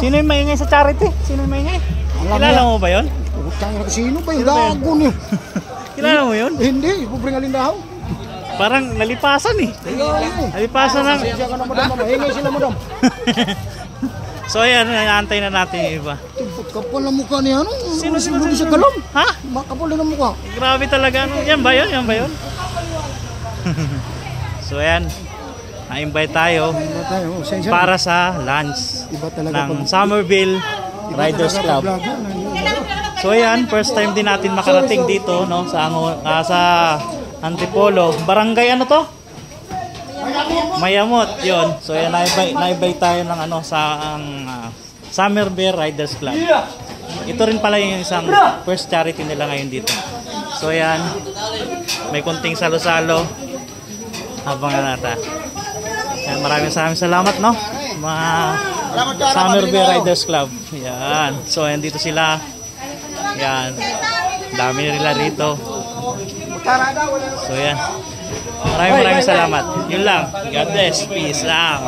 Sino yung maingay sa charity? Sino yung maingay? Kilala mo ba yun? Utang na sino ba yung gago niyo? Kilala mo yun? Hindi, pobreng alindahaw. Parang nalipasan eh. Nalipasan ng... Siya ka na madam, maingay sila madam. So ayan, naantay na natin yung iba. Kapal ang mukha niya, ano? Sino sa galom? Ha? Makapal din ang mukha. Grabe talaga. Ano? Yan ba yun? Yan ba yun? So ayan, na-invite tayo para sa lunch ng Somerville Riders Club. So ayan, first time din natin makarating dito, no, sa Antipolo. Barangay ano to? Mayamot, yon. So ayan, na-invite tayo ng ano sa Somerville Riders Club. Ito rin pala yung isang first charity nila ngayon dito. So ayan, may kunting salo-salo habang nata. Maraming salamat, no, mga Somerville Riders Club. Yan. So ayan, dito sila. Yan, dami nila rito. So yan, maraming salamat. Yun lang. God bless. Peace lang.